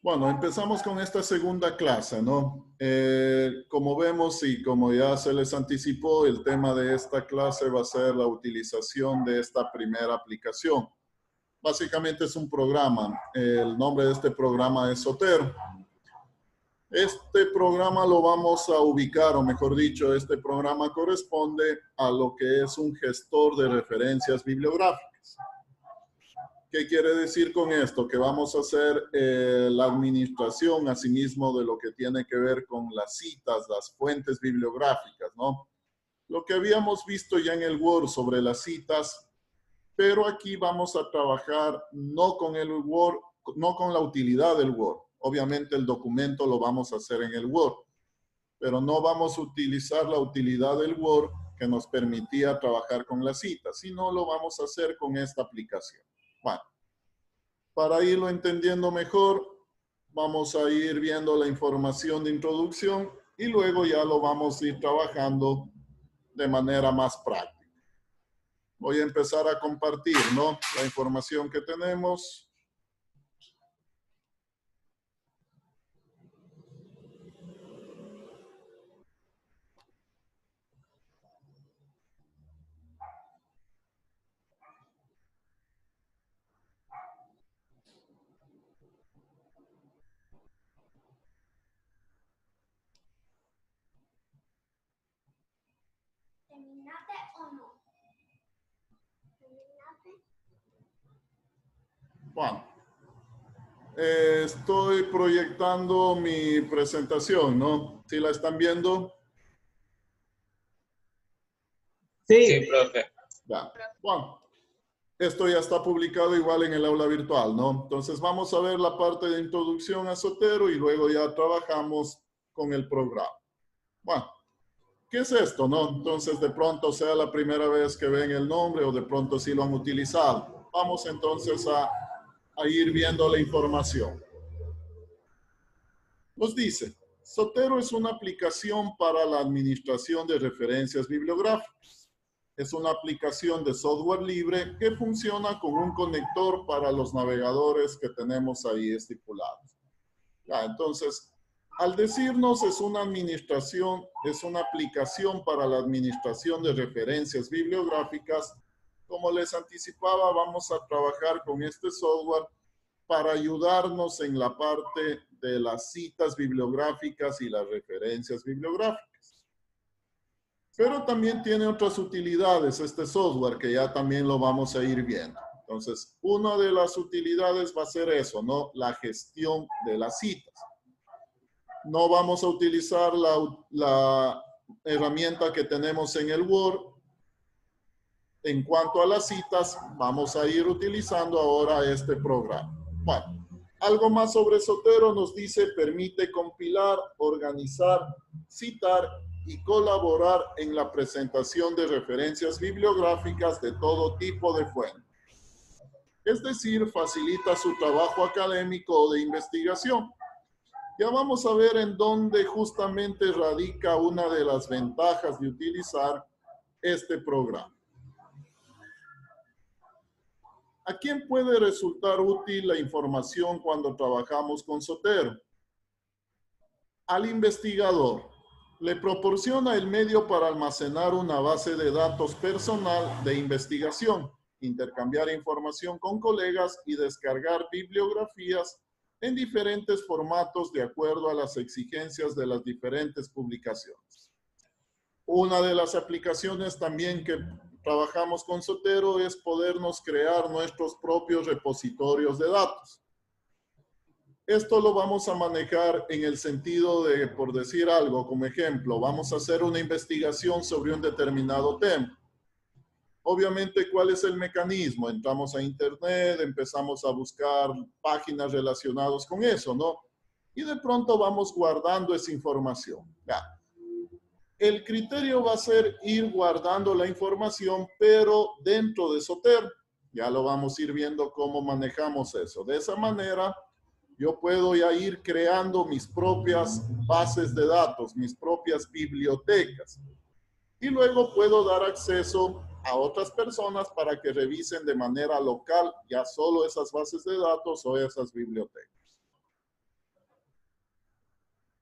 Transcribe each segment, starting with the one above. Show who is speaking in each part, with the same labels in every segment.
Speaker 1: Bueno, empezamos con esta segunda clase, ¿no? Como vemos y como ya se les anticipó, el tema de esta clase va a ser la utilización de esta primera aplicación. Básicamente es un programa. El nombre de este programa es Zotero. Este programa lo vamos a ubicar, o mejor dicho, este programa corresponde a lo que es un gestor de referencias bibliográficas. ¿Qué quiere decir con esto? Que vamos a hacer la administración, asimismo, de lo que tiene que ver con las citas, las fuentes bibliográficas, ¿no? Lo que habíamos visto ya en el Word sobre las citas, pero aquí vamos a trabajar no con el Word, no con la utilidad del Word. Obviamente el documento lo vamos a hacer en el Word, pero no vamos a utilizar la utilidad del Word que nos permitía trabajar con las citas, sino lo vamos a hacer con esta aplicación. Bueno. Para irlo entendiendo mejor, vamos a ir viendo la información de introducción y luego ya lo vamos a ir trabajando de manera más práctica. Voy a empezar a compartir, ¿no? La información que tenemos.
Speaker 2: ¿Terminaste o no? ¿Terminaste?
Speaker 1: Bueno, estoy proyectando mi presentación, ¿no? ¿Sí la están viendo?
Speaker 3: Sí, profe.
Speaker 1: Ya. Bueno, esto ya está publicado igual en el aula virtual, ¿no? Entonces vamos a ver la parte de introducción a Zotero y luego ya trabajamos con el programa. Bueno, ¿qué es esto, no? Entonces de pronto sea la primera vez que ven el nombre o de pronto sí lo han utilizado. Vamos entonces a ir viendo la información. Nos dice, Zotero es una aplicación para la administración de referencias bibliográficas. Es una aplicación de software libre que funciona con un conector para los navegadores que tenemos ahí estipulados. Ya, entonces, al decirnos es una administración, es una aplicación para la administración de referencias bibliográficas, como les anticipaba, vamos a trabajar con este software para ayudarnos en la parte de las citas bibliográficas y las referencias bibliográficas. Pero también tiene otras utilidades este software que ya también lo vamos a ir viendo. Entonces, una de las utilidades va a ser eso, ¿no? La gestión de las citas. No vamos a utilizar la herramienta que tenemos en el Word. En cuanto a las citas, vamos a ir utilizando ahora este programa. Bueno, algo más sobre Zotero nos dice, permite compilar, organizar, citar y colaborar en la presentación de referencias bibliográficas de todo tipo de fuentes. Es decir, facilita su trabajo académico o de investigación. Ya vamos a ver en dónde justamente radica una de las ventajas de utilizar este programa. ¿A quién puede resultar útil la información cuando trabajamos con Zotero? Al investigador. Le proporciona el medio para almacenar una base de datos personal de investigación, intercambiar información con colegas y descargar bibliografías en diferentes formatos de acuerdo a las exigencias de las diferentes publicaciones. Una de las aplicaciones también que trabajamos con Zotero es podernos crear nuestros propios repositorios de datos. Esto lo vamos a manejar en el sentido de, por decir algo, como ejemplo, vamos a hacer una investigación sobre un determinado tema. Obviamente, ¿cuál es el mecanismo? Entramos a internet, empezamos a buscar páginas relacionadas con eso, ¿no? Y de pronto vamos guardando esa información. Ya. El criterio va a ser ir guardando la información, pero dentro de Zotero. Ya lo vamos a ir viendo cómo manejamos eso. De esa manera, yo puedo ya ir creando mis propias bases de datos, mis propias bibliotecas. Y luego puedo dar acceso a otras personas para que revisen de manera local ya solo esas bases de datos o esas bibliotecas.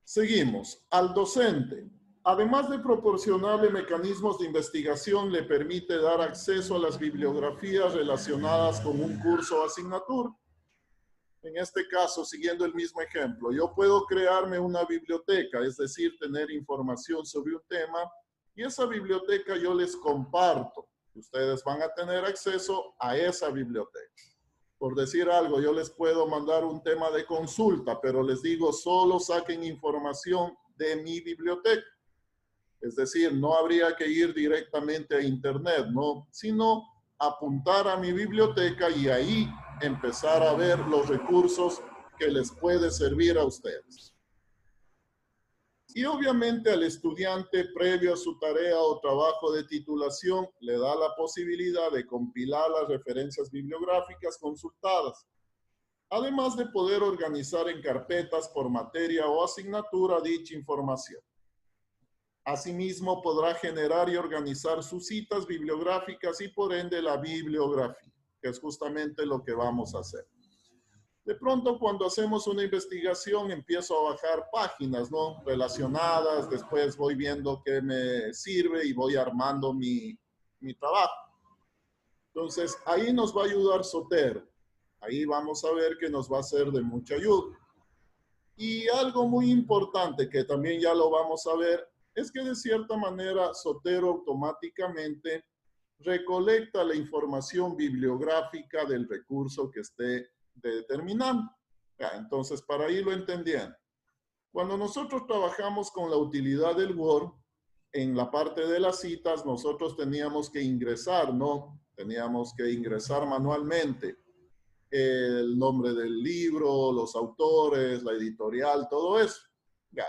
Speaker 1: Seguimos. Al docente, además de proporcionarle mecanismos de investigación, le permite dar acceso a las bibliografías relacionadas con un curso o asignatura. En este caso, siguiendo el mismo ejemplo, yo puedo crearme una biblioteca, es decir, tener información sobre un tema, y esa biblioteca yo les comparto. Ustedes van a tener acceso a esa biblioteca. Por decir algo, yo les puedo mandar un tema de consulta, pero les digo, solo saquen información de mi biblioteca. Es decir, no habría que ir directamente a internet, ¿no? Sino apuntar a mi biblioteca y ahí empezar a ver los recursos que les puede servir a ustedes. Y obviamente al estudiante, previo a su tarea o trabajo de titulación, le da la posibilidad de compilar las referencias bibliográficas consultadas, además de poder organizar en carpetas por materia o asignatura dicha información. Asimismo, podrá generar y organizar sus citas bibliográficas y por ende la bibliografía, que es justamente lo que vamos a hacer. De pronto, cuando hacemos una investigación, empiezo a bajar páginas, ¿no? Relacionadas, después voy viendo qué me sirve y voy armando mi trabajo. Entonces, ahí nos va a ayudar Zotero. Ahí vamos a ver que nos va a ser de mucha ayuda. Y algo muy importante que también ya lo vamos a ver, es que de cierta manera Zotero automáticamente recolecta la información bibliográfica del recurso que esté determinando. Ya, entonces, para irlo entendiendo, cuando nosotros trabajamos con la utilidad del Word, en la parte de las citas, nosotros teníamos que ingresar, ¿no? Teníamos que ingresar manualmente el nombre del libro, los autores, la editorial, todo eso. Ya.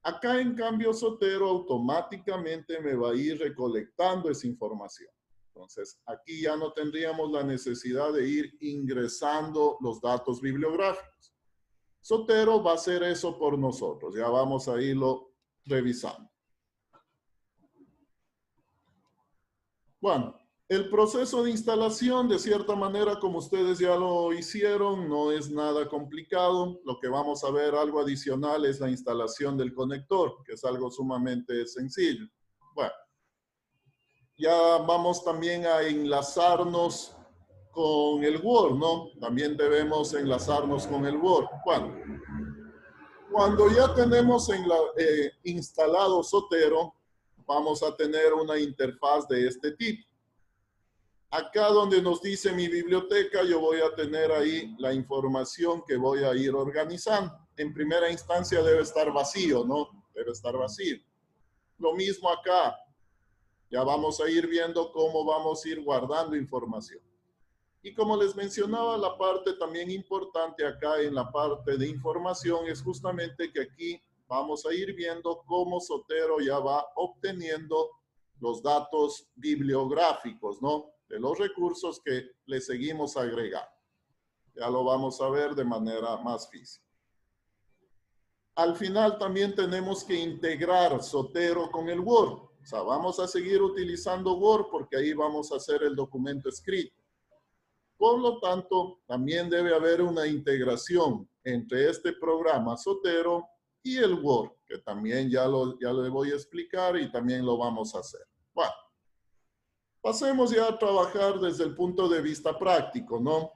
Speaker 1: Acá, en cambio, Zotero automáticamente me va a ir recolectando esa información. Entonces, aquí ya no tendríamos la necesidad de ir ingresando los datos bibliográficos. Zotero va a hacer eso por nosotros. Ya vamos a irlo revisando. Bueno, el proceso de instalación, de cierta manera, como ustedes ya lo hicieron, no es nada complicado. Lo que vamos a ver, algo adicional, es la instalación del conector, que es algo sumamente sencillo. Bueno, ya vamos también a enlazarnos con el Word, ¿no? También debemos enlazarnos con el Word. Bueno, cuando ya tenemos instalado Zotero, vamos a tener una interfaz de este tipo. Acá donde nos dice mi biblioteca, yo voy a tener ahí la información que voy a ir organizando. En primera instancia debe estar vacío, ¿no? Debe estar vacío. Lo mismo acá. Ya vamos a ir viendo cómo vamos a ir guardando información. Y como les mencionaba, la parte también importante acá en la parte de información es justamente que aquí vamos a ir viendo cómo Zotero ya va obteniendo los datos bibliográficos, ¿no? De los recursos que le seguimos agregando. Ya lo vamos a ver de manera más física. Al final también tenemos que integrar Zotero con el Word. O sea, vamos a seguir utilizando Word porque ahí vamos a hacer el documento escrito. Por lo tanto, también debe haber una integración entre este programa Zotero y el Word, que también ya le voy a explicar y también lo vamos a hacer. Bueno, pasemos ya a trabajar desde el punto de vista práctico, ¿no?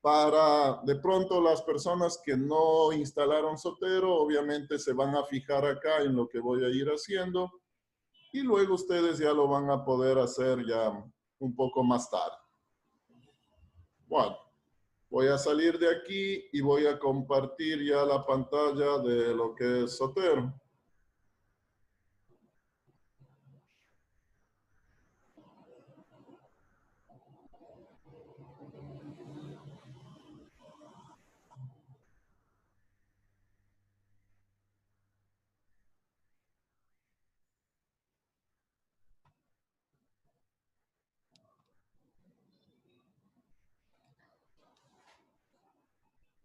Speaker 1: Para de pronto las personas que no instalaron Zotero, obviamente se van a fijar acá en lo que voy a ir haciendo y luego ustedes ya lo van a poder hacer ya un poco más tarde. Bueno, voy a salir de aquí y voy a compartir ya la pantalla de lo que es Zotero.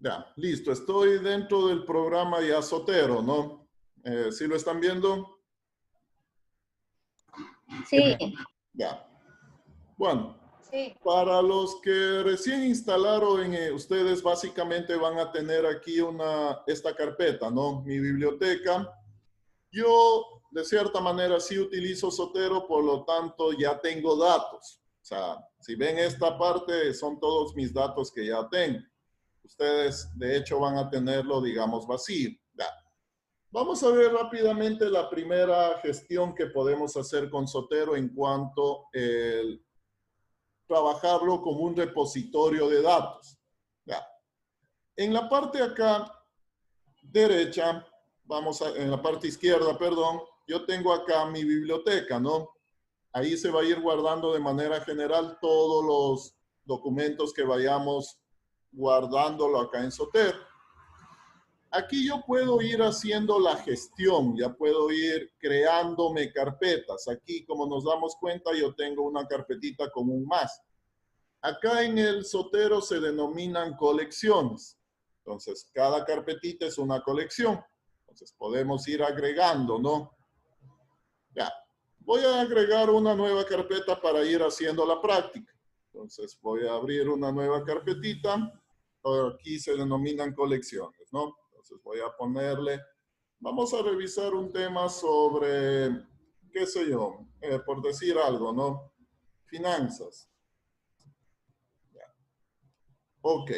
Speaker 1: Ya, listo. Estoy dentro del programa ya Zotero, ¿no? ¿Sí lo están viendo?
Speaker 2: Sí.
Speaker 1: Ya. Bueno, Para los que recién instalaron, ustedes básicamente van a tener aquí esta carpeta, ¿no? Mi biblioteca. Yo, de cierta manera, sí utilizo Zotero, por lo tanto, ya tengo datos. O sea, si ven esta parte, son todos mis datos que ya tengo. Ustedes, de hecho, van a tenerlo, digamos, vacío. Ya. Vamos a ver rápidamente la primera gestión que podemos hacer con Zotero en cuanto a trabajarlo como un repositorio de datos. Ya. En la parte acá derecha, en la parte izquierda, perdón, yo tengo acá mi biblioteca, ¿no? Ahí se va a ir guardando de manera general todos los documentos que vayamos guardándolo acá en Zotero. Aquí yo puedo ir haciendo la gestión, ya puedo ir creándome carpetas. Aquí, como nos damos cuenta, yo tengo una carpetita con un más. Acá en el Zotero se denominan colecciones. Entonces, cada carpetita es una colección. Entonces, podemos ir agregando, ¿no? Ya. Voy a agregar una nueva carpeta para ir haciendo la práctica. Entonces, voy a abrir una nueva carpetita. Aquí se denominan colecciones, ¿no? Entonces, voy a ponerle... Vamos a revisar un tema sobre, qué sé yo, por decir algo, ¿no? Finanzas. Ok.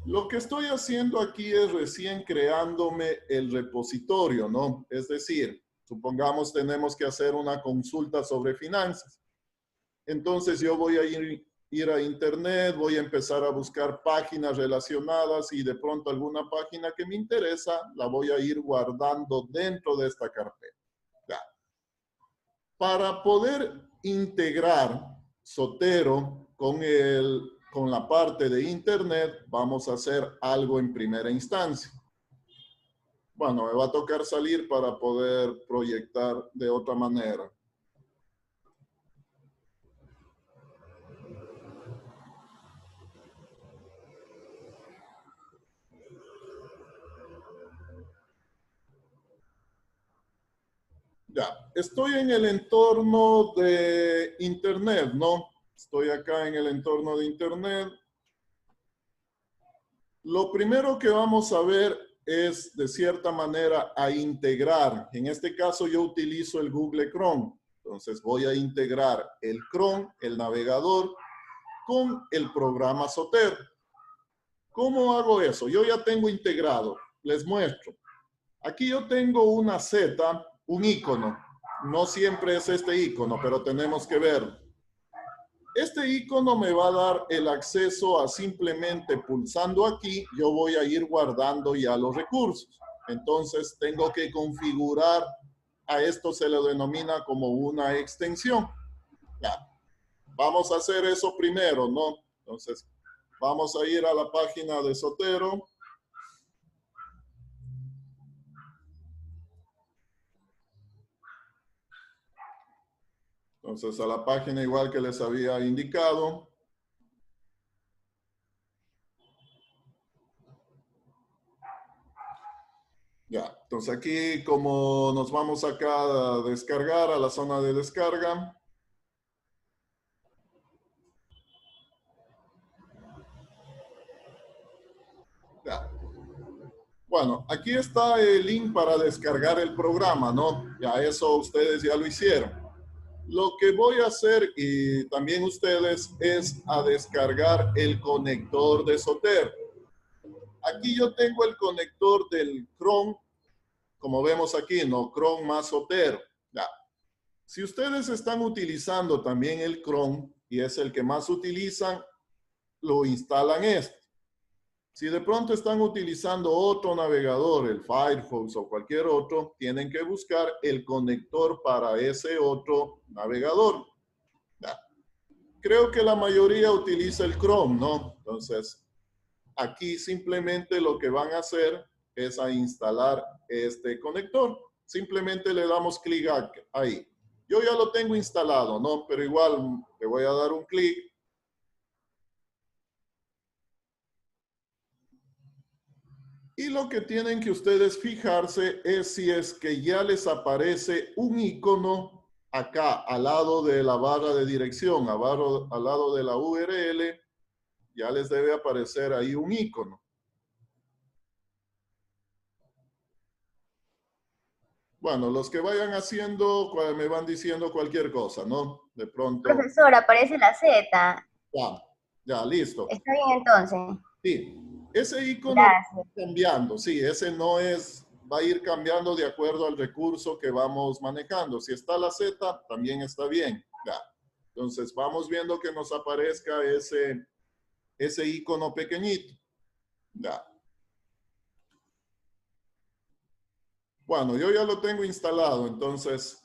Speaker 1: Lo que estoy haciendo aquí es recién creándome el repositorio, ¿no? Es decir, supongamos tenemos que hacer una consulta sobre finanzas. Entonces yo voy a ir a internet, voy a empezar a buscar páginas relacionadas y de pronto alguna página que me interesa la voy a ir guardando dentro de esta carpeta. Ya. Para poder integrar Zotero con la parte de internet, vamos a hacer algo en primera instancia. Bueno, me va a tocar salir para poder proyectar de otra manera. Ya, estoy en el entorno de internet, ¿no? Estoy acá en el entorno de internet. Lo primero que vamos a ver es, de cierta manera, a integrar. En este caso, yo utilizo el Google Chrome. Entonces, voy a integrar el Chrome, el navegador, con el programa Zotero. ¿Cómo hago eso? Yo ya tengo integrado. Les muestro. Aquí yo tengo una Z, un icono. No siempre es este icono, pero tenemos que verlo. Este icono me va a dar el acceso a simplemente pulsando aquí, yo voy a ir guardando ya los recursos. Entonces tengo que configurar, a esto se le denomina como una extensión. Ya. Vamos a hacer eso primero, ¿no? Entonces vamos a ir a la página de Zotero. Entonces a la página igual que les había indicado. Ya, entonces aquí como nos vamos acá a descargar a la zona de descarga. Ya. Bueno, aquí está el link para descargar el programa, ¿no? Ya eso ustedes ya lo hicieron. Lo que voy a hacer, y también ustedes, es a descargar el conector de Zotero. Aquí yo tengo el conector del Chrome, como vemos aquí, ¿no? Chrome más Zotero. Ya. Si ustedes están utilizando también el Chrome, y es el que más utilizan, lo instalan este. Si de pronto están utilizando otro navegador, el Firefox o cualquier otro, tienen que buscar el conector para ese otro navegador. Ya. Creo que la mayoría utiliza el Chrome, ¿no? Entonces, aquí simplemente lo que van a hacer es a instalar este conector. Simplemente le damos clic ahí. Yo ya lo tengo instalado, ¿no? Pero igual le voy a dar un clic. Y lo que tienen que ustedes fijarse es si es que ya les aparece un icono acá al lado de la barra de dirección, al lado de la URL, ya les debe aparecer ahí un icono. Bueno, los que vayan haciendo, me van diciendo cualquier cosa, ¿no? De pronto.
Speaker 2: Profesor, aparece la Z.
Speaker 1: Ya, listo.
Speaker 2: Está bien entonces.
Speaker 1: Sí, ese icono
Speaker 2: Gracias.
Speaker 1: va cambiando. Sí, ese no es, va a ir cambiando de acuerdo al recurso que vamos manejando. Si está la Z, también está bien. Ya. Entonces, vamos viendo que nos aparezca ese icono pequeñito. Ya. Bueno, yo ya lo tengo instalado, entonces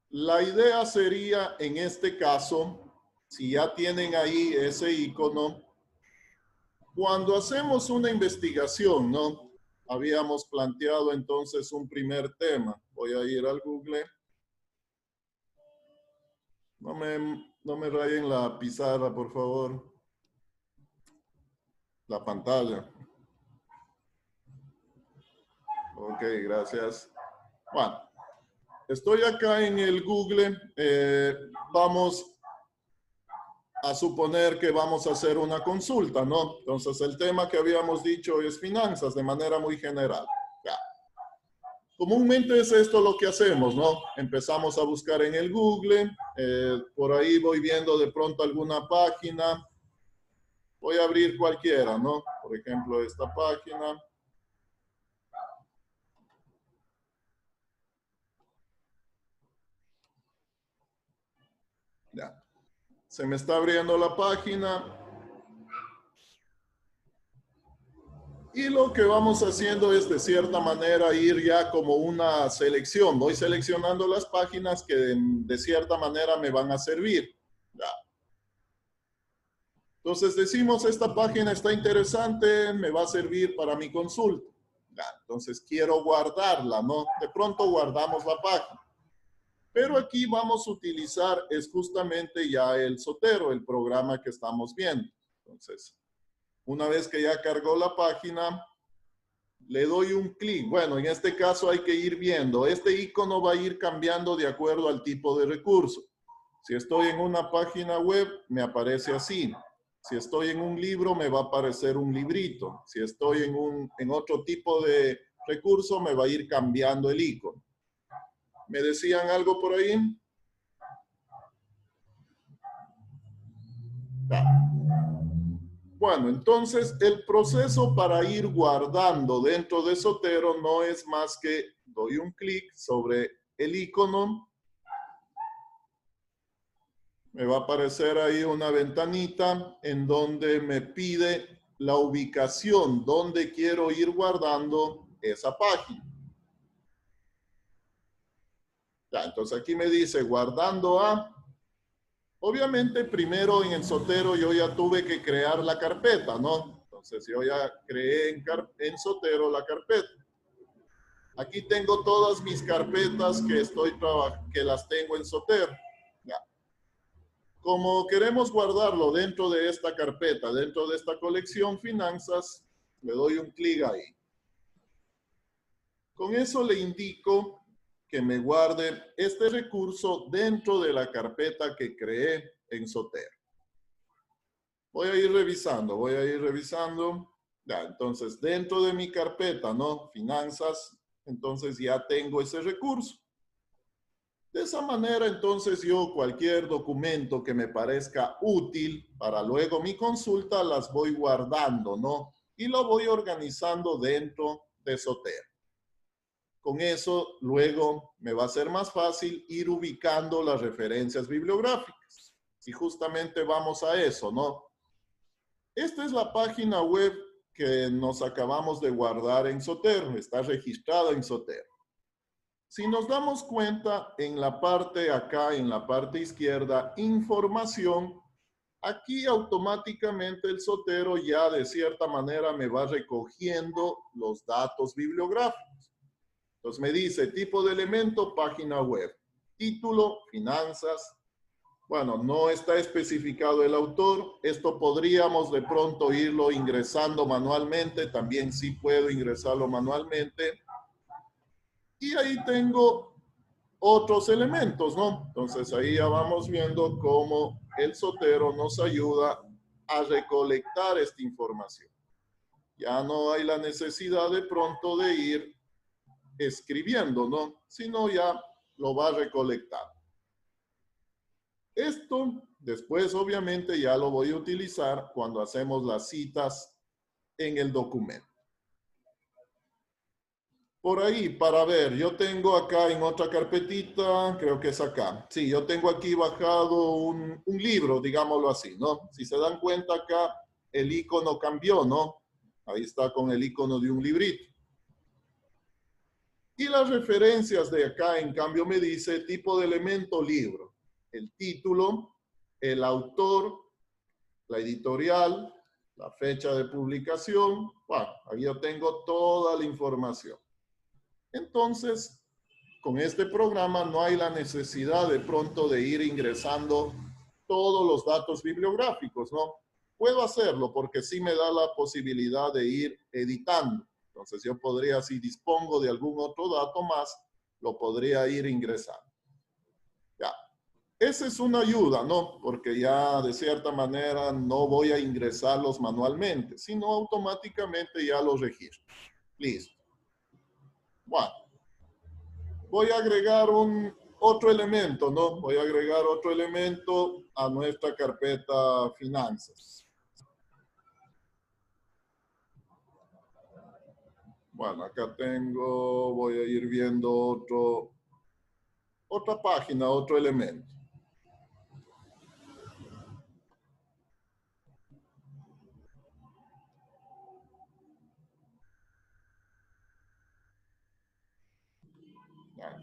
Speaker 1: la idea sería en este caso, si ya tienen ahí ese icono, cuando hacemos una investigación, ¿no? Habíamos planteado entonces un primer tema. Voy a ir al Google. No me rayen la pizarra, por favor. La pantalla. Ok, gracias. Bueno, estoy acá en el Google. Vamos a suponer que vamos a hacer una consulta, ¿no? Entonces, el tema que habíamos dicho es finanzas de manera muy general. Ya. Comúnmente es esto lo que hacemos, ¿no? Empezamos a buscar en el Google. Por ahí voy viendo de pronto alguna página. Voy a abrir cualquiera, ¿no? Por ejemplo, esta página. Ya. Se me está abriendo la página. Y lo que vamos haciendo es de cierta manera ir ya como una selección. Voy seleccionando las páginas que de cierta manera me van a servir. Ya. Entonces decimos, esta página está interesante, me va a servir para mi consulta. Ya. Entonces quiero guardarla, ¿no? De pronto guardamos la página. Pero aquí vamos a utilizar es justamente ya el Zotero, el programa que estamos viendo. Entonces, una vez que ya cargó la página, le doy un clic. Bueno, en este caso hay que ir viendo. Este icono va a ir cambiando de acuerdo al tipo de recurso. Si estoy en una página web, me aparece así. Si estoy en un libro, me va a aparecer un librito. Si estoy en otro tipo de recurso, me va a ir cambiando el icono. ¿Me decían algo por ahí? Bueno, entonces el proceso para ir guardando dentro de Zotero no es más que doy un clic sobre el icono. Me va a aparecer ahí una ventanita en donde me pide la ubicación donde quiero ir guardando esa página. Ya, entonces aquí me dice guardando a... Obviamente primero en el Zotero yo ya tuve que crear la carpeta, ¿no? Entonces yo ya creé en Zotero la carpeta. Aquí tengo todas mis carpetas que las tengo en Zotero. Ya. Como queremos guardarlo dentro de esta carpeta, dentro de esta colección finanzas, le doy un clic ahí. Con eso le indico que me guarde este recurso dentro de la carpeta que creé en Zotero. Voy a ir revisando. Ya, entonces, dentro de mi carpeta, ¿no? Finanzas, entonces ya tengo ese recurso. De esa manera, entonces yo cualquier documento que me parezca útil para luego mi consulta, las voy guardando, ¿no? Y lo voy organizando dentro de Zotero. Con eso, luego me va a ser más fácil ir ubicando las referencias bibliográficas. Y justamente vamos a eso, ¿no? Esta es la página web que nos acabamos de guardar en Zotero. Está registrada en Zotero. Si nos damos cuenta, en la parte acá, en la parte izquierda, información, aquí automáticamente el Zotero ya de cierta manera me va recogiendo los datos bibliográficos. Entonces me dice tipo de elemento, página web. Título, finanzas. Bueno, no está especificado el autor. Esto podríamos de pronto irlo ingresando manualmente. También sí puedo ingresarlo manualmente. Y ahí tengo otros elementos, ¿no? Entonces ahí ya vamos viendo cómo el Zotero nos ayuda a recolectar esta información. Ya no hay la necesidad de pronto de ir escribiendo, ¿no? Sino ya lo va a recolectar. Esto después obviamente ya lo voy a utilizar cuando hacemos las citas en el documento. Por ahí, para ver, yo tengo acá en otra carpetita, creo que es acá. Sí, yo tengo aquí bajado un libro, digámoslo así, ¿no? Si se dan cuenta acá, el icono cambió, ¿no? Ahí está con el icono de un librito. Y las referencias de acá, en cambio, me dice tipo de elemento libro. El título, el autor, la editorial, la fecha de publicación. Bueno, ahí yo tengo toda la información. Entonces, con este programa no hay la necesidad de pronto de ir ingresando todos los datos bibliográficos, ¿no? Puedo hacerlo porque sí me da la posibilidad de ir editando. Entonces yo podría, si dispongo de algún otro dato más, lo podría ir ingresando. Ya. Esa es una ayuda, ¿no? Porque ya de cierta manera no voy a ingresarlos manualmente, sino automáticamente ya los registro. Listo. Bueno. Voy a agregar otro elemento, ¿no? Voy a agregar otro elemento a nuestra carpeta finanzas. Bueno, acá tengo, voy a ir viendo otra página, otro elemento.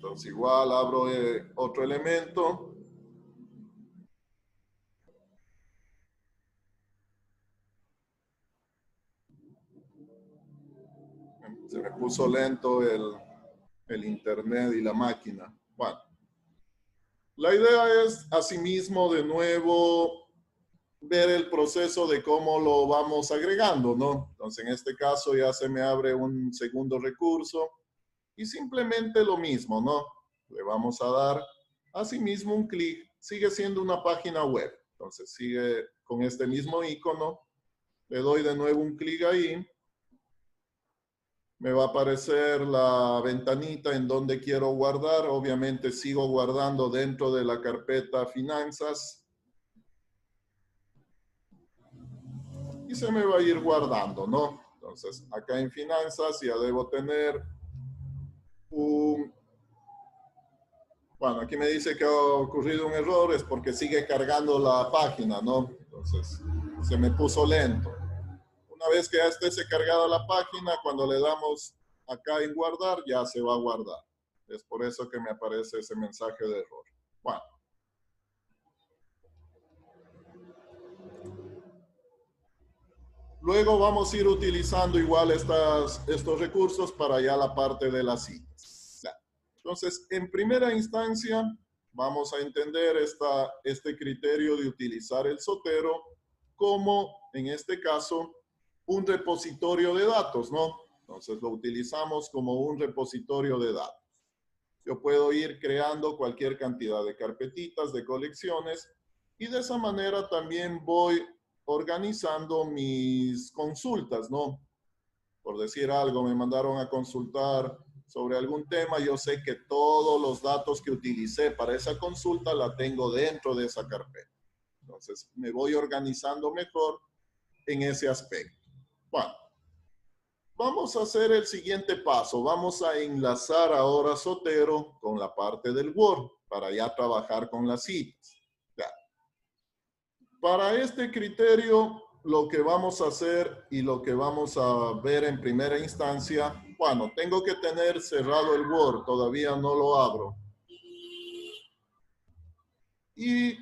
Speaker 1: Entonces igual abro otro elemento. Se me puso lento el internet y la máquina. Bueno, la idea es asimismo de nuevo ver el proceso de cómo lo vamos agregando, ¿no? Entonces en este caso ya se me abre un segundo recurso. Y simplemente lo mismo, ¿no? Le vamos a dar asimismo un clic. Sigue siendo una página web. Entonces sigue con este mismo icono. Le doy de nuevo un clic ahí. Me va a aparecer la ventanita en donde quiero guardar. Obviamente sigo guardando dentro de la carpeta finanzas. Y se me va a ir guardando, ¿no? Entonces acá en finanzas ya debo tener bueno, aquí me dice que ha ocurrido un error, es porque sigue cargando la página, ¿no? Entonces, se me puso lento. Una vez que ya esté cargada la página, cuando le damos acá en guardar, ya se va a guardar. Es por eso que me aparece ese mensaje de error. Bueno. Luego vamos a ir utilizando igual estos recursos para ya la parte de las citas. Entonces, en primera instancia, vamos a entender este criterio de utilizar el Zotero como, en este caso, un repositorio de datos, ¿no? Entonces, lo utilizamos como un repositorio de datos. Yo puedo ir creando cualquier cantidad de carpetitas, de colecciones, y de esa manera también voy organizando mis consultas, ¿no? Por decir algo, me mandaron a consultar sobre algún tema, yo sé que todos los datos que utilicé para esa consulta la tengo dentro de esa carpeta. Entonces, me voy organizando mejor en ese aspecto. Bueno, vamos a hacer el siguiente paso. Vamos a enlazar ahora Zotero con la parte del Word para ya trabajar con las citas. Ya. Para este criterio, lo que vamos a hacer y lo que vamos a ver en primera instancia, bueno, tengo que tener cerrado el Word, todavía no lo abro. Y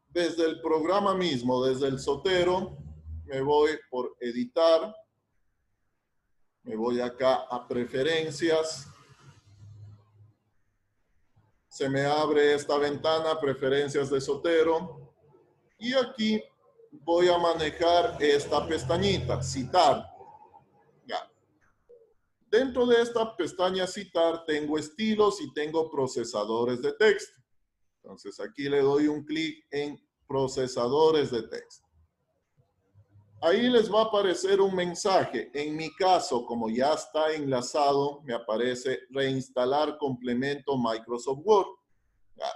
Speaker 1: desde el programa mismo, desde el Zotero, me voy por editar, me voy acá a preferencias, se me abre esta ventana, preferencias de Zotero, y aquí voy a manejar esta pestañita, citar. Ya. Dentro de esta pestaña citar tengo estilos y tengo procesadores de texto. Entonces aquí le doy un clic en procesadores de texto. Ahí les va a aparecer un mensaje. En mi caso, como ya está enlazado, me aparece reinstalar complemento Microsoft Word. Ya.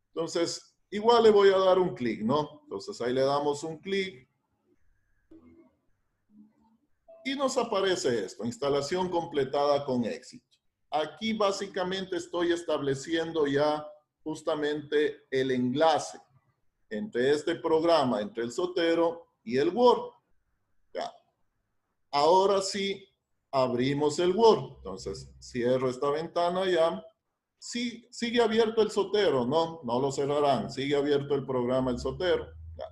Speaker 1: Entonces, igual le voy a dar un clic, ¿no? Entonces ahí le damos un clic. Y nos aparece esto, instalación completada con éxito. Aquí básicamente estoy estableciendo ya justamente el enlace entre este programa, entre el Zotero y el Word. Ya. Ahora sí, abrimos el Word. Entonces, cierro esta ventana ya. Sí, sigue abierto el Zotero, ¿no? No lo cerrarán. Sigue abierto el programa el Zotero. Ya.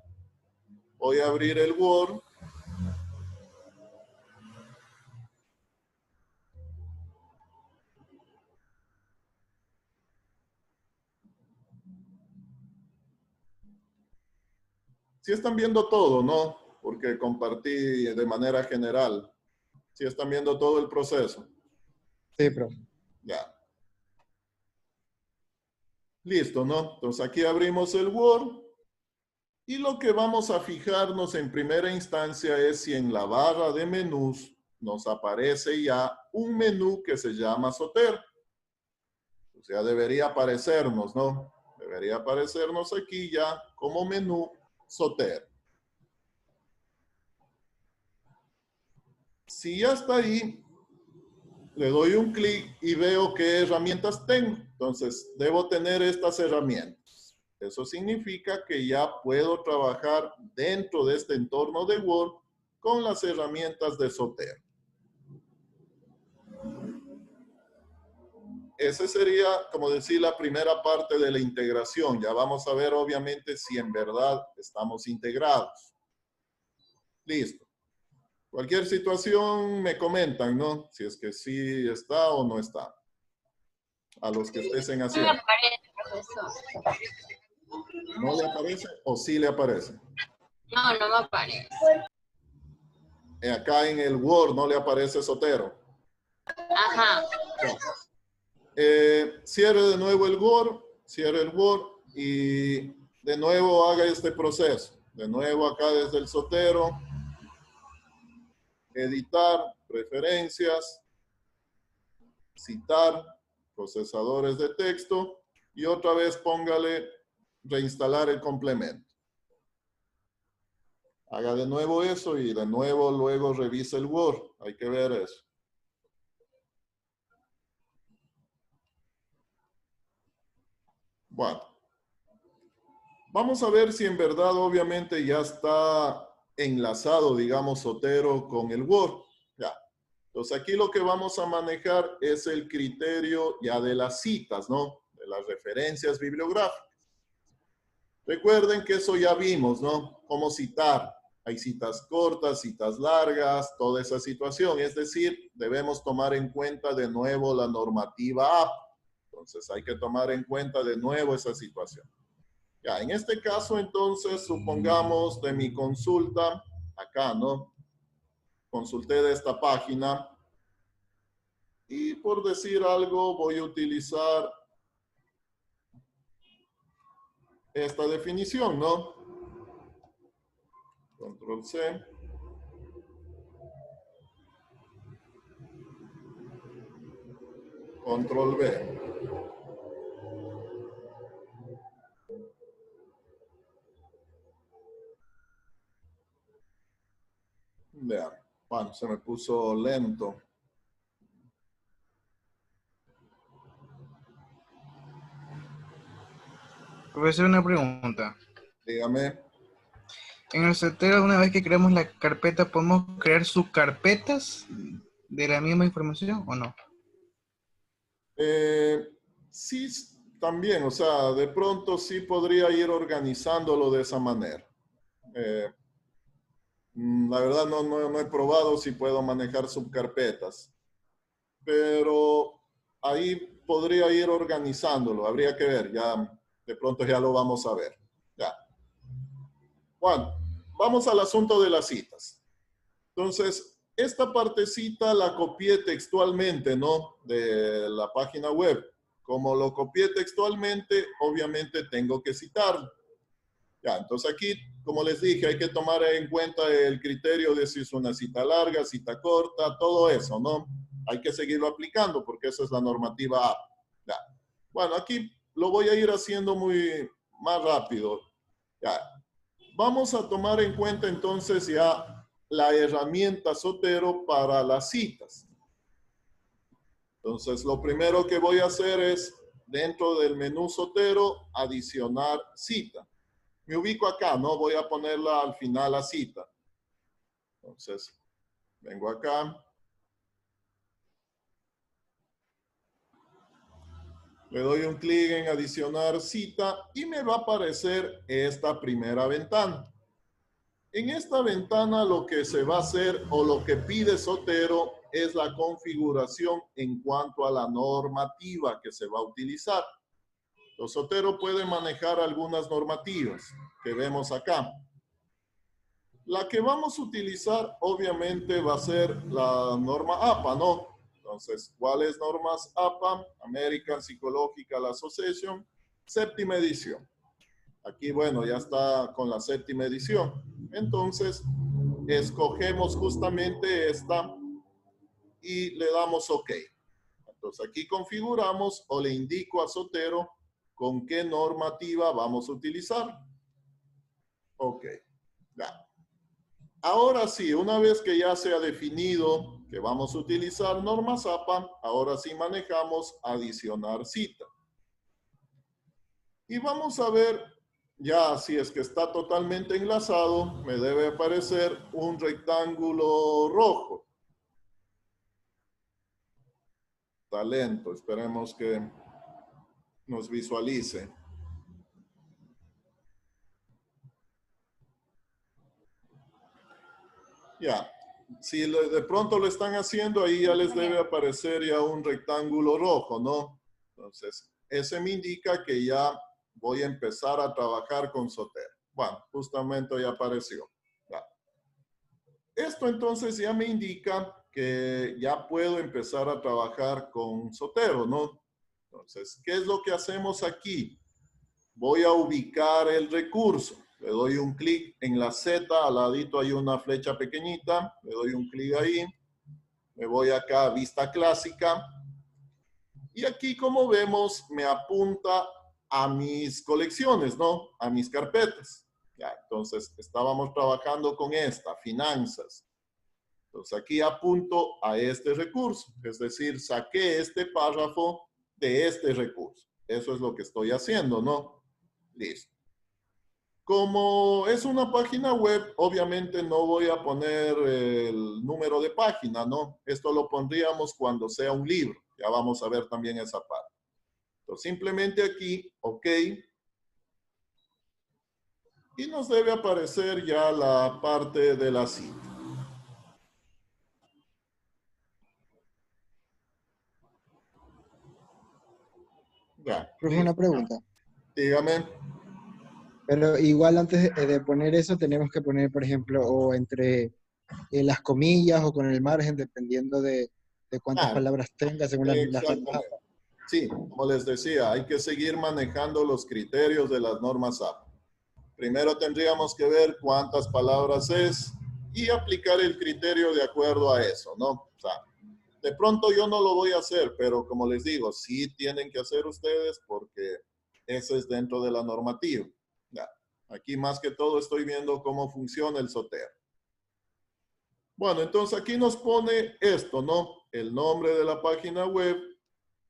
Speaker 1: Voy a abrir el Word. Sí están viendo todo, ¿no? Porque compartí de manera general. Sí están viendo todo el proceso.
Speaker 4: Sí, profe.
Speaker 1: Ya. Listo, ¿no? Entonces aquí abrimos el Word. Y lo que vamos a fijarnos en primera instancia es si en la barra de menús nos aparece ya un menú que se llama Zotero. O sea, debería aparecernos, ¿no? Debería aparecernos aquí ya como menú Zotero. Si ya está ahí, le doy un clic y veo qué herramientas tengo. Entonces, debo tener estas herramientas. Eso significa que ya puedo trabajar dentro de este entorno de Word con las herramientas de Zotero. Esa sería, como decir, la primera parte de la integración. Ya vamos a ver, obviamente, si en verdad estamos integrados. Listo. Cualquier situación me comentan, ¿no? Si es que sí está o no está. A los que estén
Speaker 2: No
Speaker 1: haciendo.
Speaker 2: me aparece, profesor.
Speaker 1: ¿No le aparece o sí le aparece?
Speaker 2: No, no me aparece.
Speaker 1: Acá en el Word no le aparece Zotero.
Speaker 2: Ajá.
Speaker 1: No. Cierre de nuevo el Word, cierre el Word y de nuevo haga este proceso. De nuevo acá desde el Zotero, editar, preferencias, citar, procesadores de texto y otra vez póngale reinstalar el complemento. Haga de nuevo eso y de nuevo luego revise el Word. Hay que ver eso. Bueno. Vamos a ver si en verdad obviamente ya está enlazado, digamos, Zotero con el Word. Ya. Entonces aquí lo que vamos a manejar es el criterio ya de las citas, ¿no? De las referencias bibliográficas. Recuerden que eso ya vimos, ¿no? Cómo citar. Hay citas cortas, citas largas, toda esa situación. Es decir, debemos tomar en cuenta de nuevo la normativa AP. Entonces hay que tomar en cuenta de nuevo esa situación. Ya, en este caso, entonces, supongamos de mi consulta, acá, ¿no? Consulté de esta página y por decir algo voy a utilizar esta definición, ¿no? Control C. Control V. Vean, bueno, se me puso lento.
Speaker 4: Profesor, una pregunta.
Speaker 1: Dígame.
Speaker 4: En el Zotero, una vez que creamos la carpeta, ¿podemos crear subcarpetas de la misma información o no?
Speaker 1: Sí, también, o sea, de pronto sí podría ir organizándolo de esa manera. La verdad no he probado si puedo manejar subcarpetas, pero ahí podría ir organizándolo, habría que ver, ya de pronto ya lo vamos a ver. Ya. Bueno, vamos al asunto de las citas. Entonces, Esta partecita la copié textualmente, ¿no? De la página web. Como lo copié textualmente, obviamente tengo que citarlo. Ya, entonces aquí, como les dije, hay que tomar en cuenta el criterio de si es una cita larga, cita corta, todo eso, ¿no? Hay que seguirlo aplicando porque esa es la normativa A. Ya. Bueno, aquí lo voy a ir haciendo más rápido. Ya. Vamos a tomar en cuenta entonces ya la herramienta Zotero para las citas. Entonces, lo primero que voy a hacer es, dentro del menú Zotero, adicionar cita. Me ubico acá, ¿no? Voy a ponerla al final la cita. Entonces, vengo acá. Le doy un clic en adicionar cita y me va a aparecer esta primera ventana. En esta ventana lo que se va a hacer o lo que pide Zotero es la configuración en cuanto a la normativa que se va a utilizar. Los Zotero pueden manejar algunas normativas que vemos acá. La que vamos a utilizar obviamente va a ser la norma APA, ¿no? Entonces, ¿cuáles normas APA? American Psychological Association, séptima edición. Aquí, bueno, ya está con la séptima edición. Entonces, escogemos justamente esta y le damos OK. Entonces, aquí configuramos o le indico a Zotero con qué normativa vamos a utilizar. OK. Ya. Ahora sí, una vez que ya se ha definido que vamos a utilizar normas APA, ahora sí manejamos adicionar cita. Y vamos a ver, ya si es que está totalmente enlazado, me debe aparecer un rectángulo rojo. Está lento, esperemos que nos visualice. Ya, si de pronto lo están haciendo, ahí ya les debe aparecer ya un rectángulo rojo, ¿no? Entonces, ese me indica que ya voy a empezar a trabajar con Zotero. Bueno, justamente ya apareció. Ya. Esto entonces ya me indica que ya puedo empezar a trabajar con Zotero, ¿no? Entonces, ¿qué es lo que hacemos aquí? Voy a ubicar el recurso. Le doy un clic en la Z, al ladito hay una flecha pequeñita, le doy un clic ahí, me voy acá a vista clásica, y aquí como vemos me apunta a mis colecciones, ¿no? A mis carpetas. Ya, entonces estábamos trabajando con esta, finanzas. Entonces aquí apunto a este recurso, es decir, saqué este párrafo de este recurso. Eso es lo que estoy haciendo, ¿no? Listo. Como es una página web, obviamente no voy a poner el número de página, ¿no? Esto lo pondríamos cuando sea un libro. Ya vamos a ver también esa parte. Entonces, simplemente aquí, OK. Y nos debe aparecer ya la parte de la cita. Ya.
Speaker 5: Profe, una pregunta.
Speaker 1: Dígame.
Speaker 5: Pero igual antes de poner eso tenemos que poner, por ejemplo, o entre las comillas o con el margen, dependiendo de cuántas palabras tenga según las normas.
Speaker 1: Exactamente. Sí, como les decía, hay que seguir manejando los criterios de las normas APA. Primero tendríamos que ver cuántas palabras es y aplicar el criterio de acuerdo a eso, ¿no? O sea, de pronto yo no lo voy a hacer, pero como les digo, sí tienen que hacer ustedes porque eso es dentro de la normativa. Ya. Aquí más que todo estoy viendo cómo funciona el Zotero. Bueno, entonces aquí nos pone esto, ¿no? El nombre de la página web.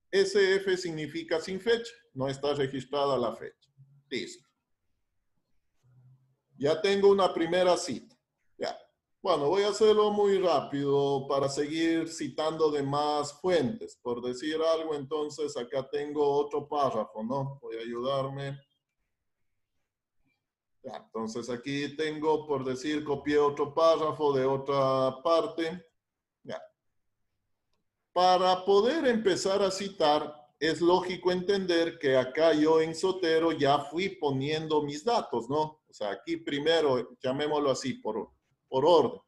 Speaker 1: SF significa sin fecha. No está registrada la fecha. Listo. Ya tengo una primera cita. Ya. Bueno, voy a hacerlo muy rápido para seguir citando de más fuentes. Por decir algo, entonces acá tengo otro párrafo, ¿no? Voy a ayudarme. Ya, entonces aquí tengo, por decir, copié otro párrafo de otra parte. Ya. Para poder empezar a citar, es lógico entender que acá yo en Zotero ya fui poniendo mis datos, ¿no? O sea, aquí primero, llamémoslo así, por orden.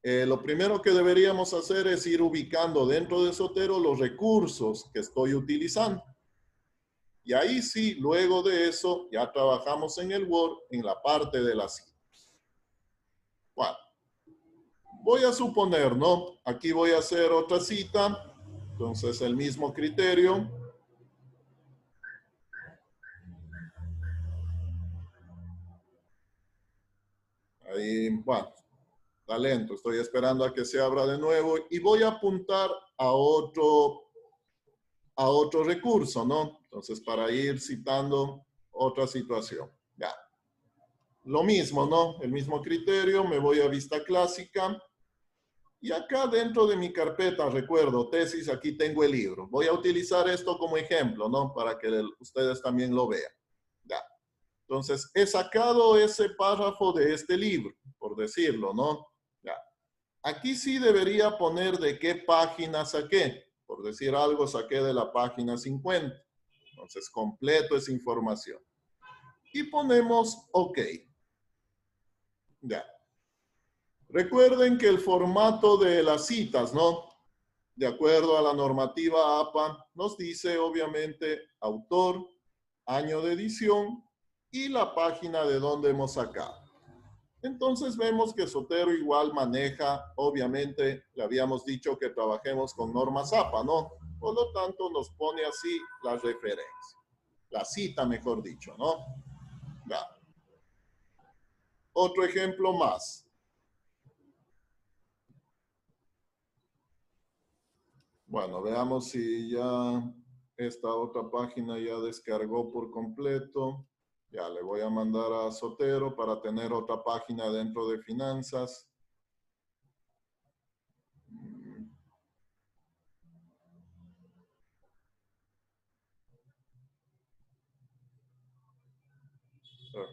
Speaker 1: Lo primero que deberíamos hacer es ir ubicando dentro de Zotero los recursos que estoy utilizando. Y ahí sí, luego de eso, ya trabajamos en el Word en la parte de las citas. Bueno, voy a suponer, ¿no? Aquí voy a hacer otra cita. Entonces, el mismo criterio. Ahí, bueno, está lento. Estoy esperando a que se abra de nuevo. Y voy a apuntar a otro recurso, ¿no? Entonces, para ir citando otra situación. Ya. Lo mismo, ¿no? El mismo criterio, me voy a vista clásica. Y acá dentro de mi carpeta, recuerdo, tesis, aquí tengo el libro. Voy a utilizar esto como ejemplo, ¿no? Para que ustedes también lo vean. Ya. Entonces, he sacado ese párrafo de este libro, por decirlo, ¿no? Ya. Aquí sí debería poner de qué página saqué. Por decir algo, saqué de la página 50. Entonces, completo esa información. Y ponemos OK. Ya. Recuerden que el formato de las citas, ¿no? De acuerdo a la normativa APA, nos dice, obviamente, autor, año de edición y la página de donde hemos sacado. Entonces vemos que Zotero igual maneja, obviamente, le habíamos dicho que trabajemos con normas APA, ¿no? Por lo tanto, nos pone así la referencia. La cita, mejor dicho, ¿no? Ya. Otro ejemplo más. Bueno, veamos si ya esta otra página ya descargó por completo. Ya le voy a mandar a Zotero para tener otra página dentro de finanzas.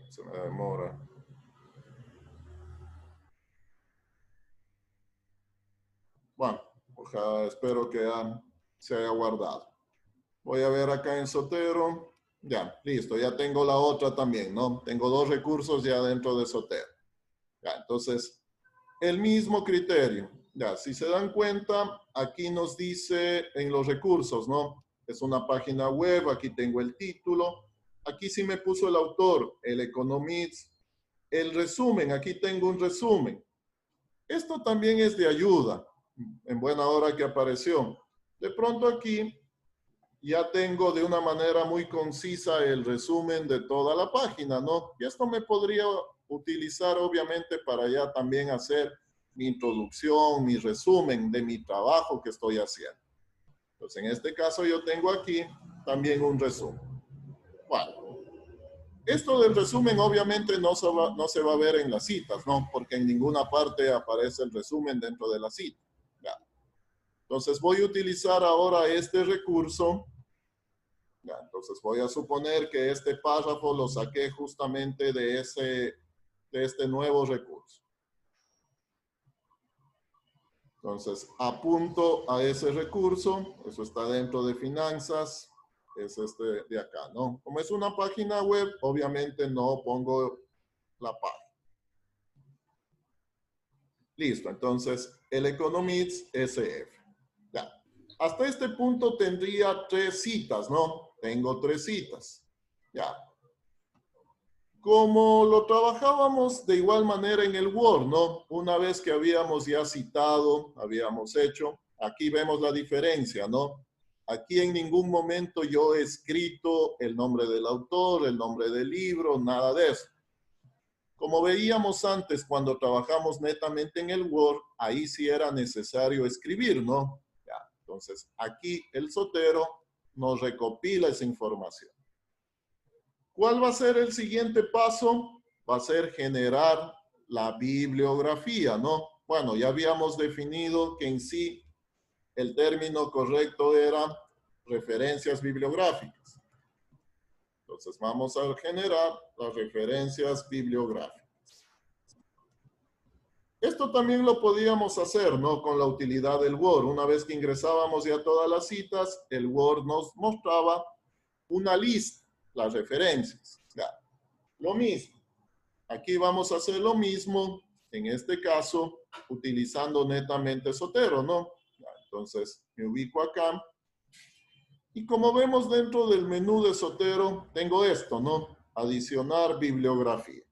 Speaker 1: Se me demora. Bueno, ojalá, espero que ya se haya guardado. Voy a ver acá en Zotero. Ya, listo, ya tengo la otra también, ¿no? Tengo dos recursos ya dentro de Zotero. Ya, entonces, el mismo criterio. Ya, si se dan cuenta, aquí nos dice en los recursos, ¿no? Es una página web, aquí tengo el título. Aquí sí me puso el autor, el Economics. El resumen, aquí tengo un resumen. Esto también es de ayuda, en buena hora que apareció. De pronto aquí ya tengo de una manera muy concisa el resumen de toda la página, ¿no? Y esto me podría utilizar obviamente para ya también hacer mi introducción, mi resumen de mi trabajo que estoy haciendo. Entonces, en este caso yo tengo aquí también un resumen. Bueno, esto del resumen obviamente no se va a ver en las citas, ¿no? Porque en ninguna parte aparece el resumen dentro de la cita. Ya. Entonces voy a utilizar ahora este recurso. Ya, entonces voy a suponer que este párrafo lo saqué justamente de este nuevo recurso. Entonces apunto a ese recurso, eso está dentro de finanzas, es este de acá, ¿no? Como es una página web, obviamente no pongo la página. Listo, entonces el Economics SF. Ya. Hasta este punto tendría 3 citas, ¿no? Tengo 3 citas. Ya. Como lo trabajábamos de igual manera en el Word, ¿no? Una vez que habíamos ya citado, habíamos hecho, aquí vemos la diferencia, ¿no? Aquí en ningún momento yo he escrito el nombre del autor, el nombre del libro, nada de eso. Como veíamos antes cuando trabajamos netamente en el Word, ahí sí era necesario escribir, ¿no? Ya. Entonces, aquí el Zotero nos recopila esa información. ¿Cuál va a ser el siguiente paso? Va a ser generar la bibliografía, ¿no? Bueno, ya habíamos definido que en sí el término correcto era referencias bibliográficas. Entonces vamos a generar las referencias bibliográficas. Esto también lo podíamos hacer, ¿no? Con la utilidad del Word. Una vez que ingresábamos ya todas las citas, el Word nos mostraba una lista, las referencias. Ya. Lo mismo. Aquí vamos a hacer lo mismo. En este caso, utilizando netamente Zotero, ¿no? Ya, entonces me ubico acá. Y como vemos dentro del menú de Zotero, tengo esto, ¿no? Adicionar bibliografía.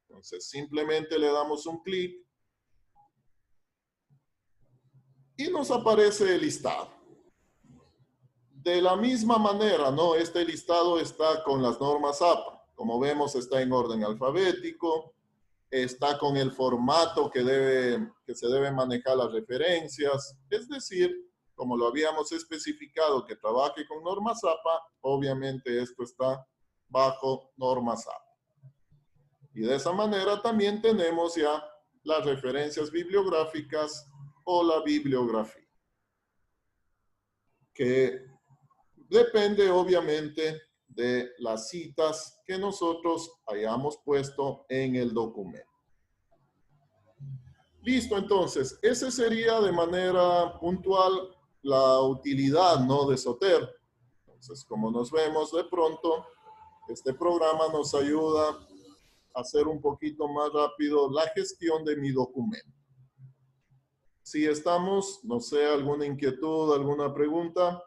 Speaker 1: Entonces simplemente le damos un clic y nos aparece el listado. De la misma manera, ¿no? Este listado está con las normas APA. Como vemos, está en orden alfabético, está con el formato que se debe manejar las referencias. Es decir, como lo habíamos especificado, que trabaje con normas APA, obviamente esto está bajo normas APA. Y de esa manera también tenemos ya las referencias bibliográficas o la bibliografía, que depende obviamente de las citas que nosotros hayamos puesto en el documento. Listo, entonces, ese sería de manera puntual la utilidad, ¿no?, de Zotero. Entonces, como nos vemos de pronto, este programa nos ayuda a hacer un poquito más rápido la gestión de mi documento. Si estamos, no sé, alguna inquietud, alguna pregunta.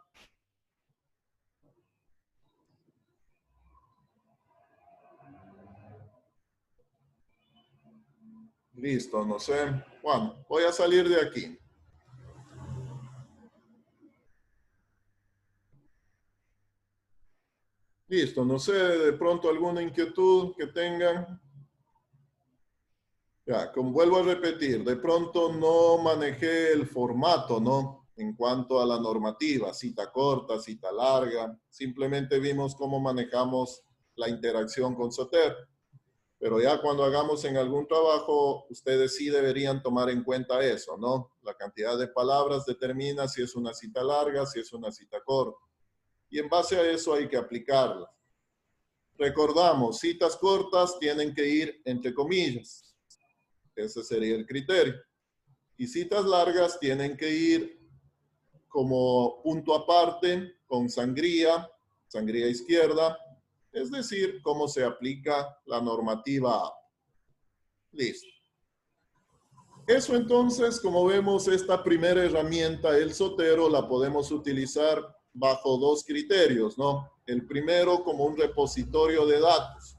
Speaker 1: Listo, no sé. Bueno, voy a salir de aquí. Listo, no sé, de pronto alguna inquietud que tengan. Ya, como vuelvo a repetir, de pronto no manejé el formato, ¿no? En cuanto a la normativa, cita corta, cita larga. Simplemente vimos cómo manejamos la interacción con Zotero. Pero ya cuando hagamos en algún trabajo, ustedes sí deberían tomar en cuenta eso, ¿no? La cantidad de palabras determina si es una cita larga, si es una cita corta. Y en base a eso hay que aplicarlas. Recordamos, citas cortas tienen que ir entre comillas. Ese sería el criterio. Y citas largas tienen que ir como punto aparte, con sangría izquierda, es decir, cómo se aplica la normativa. Listo. Eso entonces, como vemos, esta primera herramienta, el Zotero, la podemos utilizar bajo dos criterios, ¿no? El primero, como un repositorio de datos.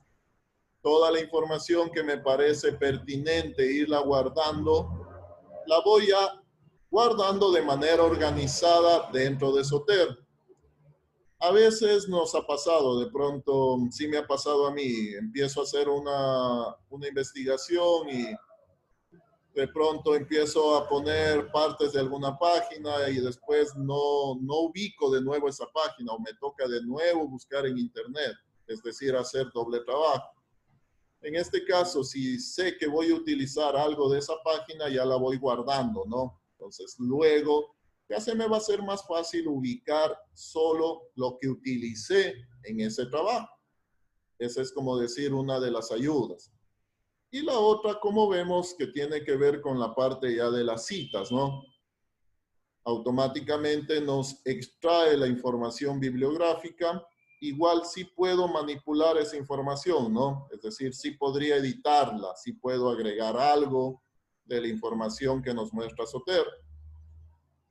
Speaker 1: Toda la información que me parece pertinente irla guardando, la voy a guardando de manera organizada dentro de Zotero. A veces nos ha pasado, de pronto, sí me ha pasado a mí, empiezo a hacer una investigación y de pronto empiezo a poner partes de alguna página y después no ubico de nuevo esa página o me toca de nuevo buscar en internet, es decir, hacer doble trabajo. En este caso, si sé que voy a utilizar algo de esa página, ya la voy guardando, ¿no? Entonces, luego ya se me va a hacer más fácil ubicar solo lo que utilicé en ese trabajo. Esa es como decir una de las ayudas. Y la otra, como vemos, que tiene que ver con la parte ya de las citas, ¿no? Automáticamente nos extrae la información bibliográfica. Igual sí puedo manipular esa información, ¿no? Es decir, sí podría editarla, sí puedo agregar algo de la información que nos muestra Zotero.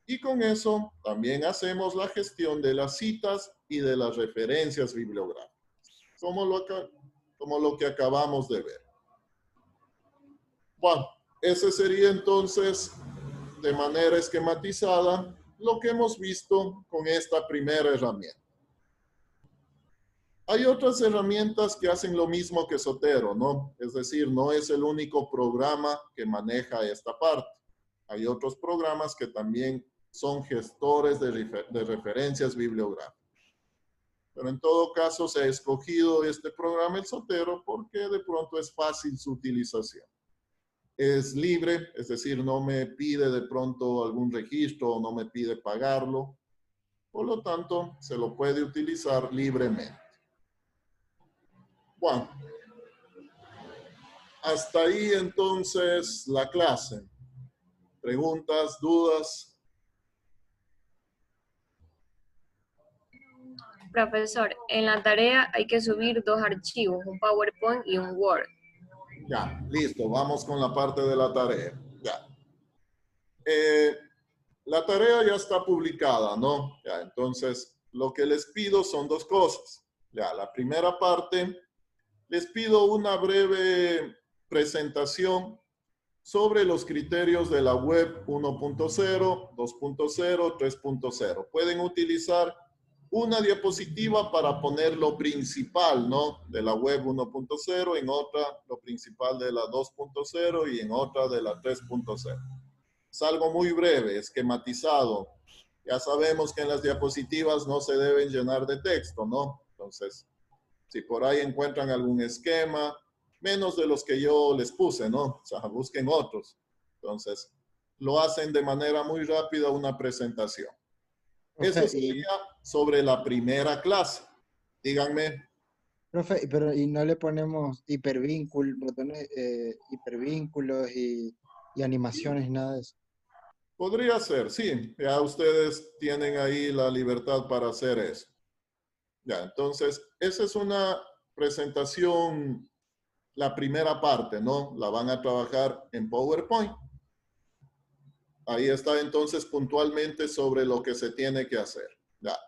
Speaker 1: Y con eso también hacemos la gestión de las citas y de las referencias bibliográficas, como lo que acabamos de ver. Bueno, ese sería entonces, de manera esquematizada, lo que hemos visto con esta primera herramienta. Hay otras herramientas que hacen lo mismo que Zotero, ¿no? Es decir, no es el único programa que maneja esta parte. Hay otros programas que también son gestores de referencias bibliográficas. Pero en todo caso se ha escogido este programa, el Zotero, porque de pronto es fácil su utilización. Es libre, es decir, no me pide de pronto algún registro o no me pide pagarlo. Por lo tanto, se lo puede utilizar libremente. Bueno, hasta ahí entonces la clase. ¿Preguntas, dudas?
Speaker 2: Profesor, en la tarea hay que subir 2 archivos, un PowerPoint y un Word.
Speaker 1: Ya, listo, vamos con la parte de la tarea. Ya. La tarea ya está publicada, ¿no? Ya, entonces, lo que les pido son dos cosas. Ya, la primera parte, les pido una breve presentación sobre los criterios de la web 1.0, 2.0, 3.0. Pueden utilizar una diapositiva para poner lo principal, ¿no? De la web 1.0, en otra lo principal de la 2.0 y en otra de la 3.0. Es algo muy breve, esquematizado. Ya sabemos que en las diapositivas no se deben llenar de texto, ¿no? Entonces, si por ahí encuentran algún esquema, menos de los que yo les puse, ¿no? O sea, busquen otros. Entonces, lo hacen de manera muy rápida una presentación. Eso
Speaker 5: Profe,
Speaker 1: sería sobre la primera clase. Díganme.
Speaker 5: profe, pero y no le ponemos hipervínculos, botones, hipervínculos y animaciones, nada de eso.
Speaker 1: Podría ser, sí. Ya ustedes tienen ahí la libertad para hacer eso. Ya, entonces, esa es una presentación, la primera parte, ¿no? La van a trabajar en PowerPoint. Ahí está entonces puntualmente sobre lo que se tiene que hacer. Ya.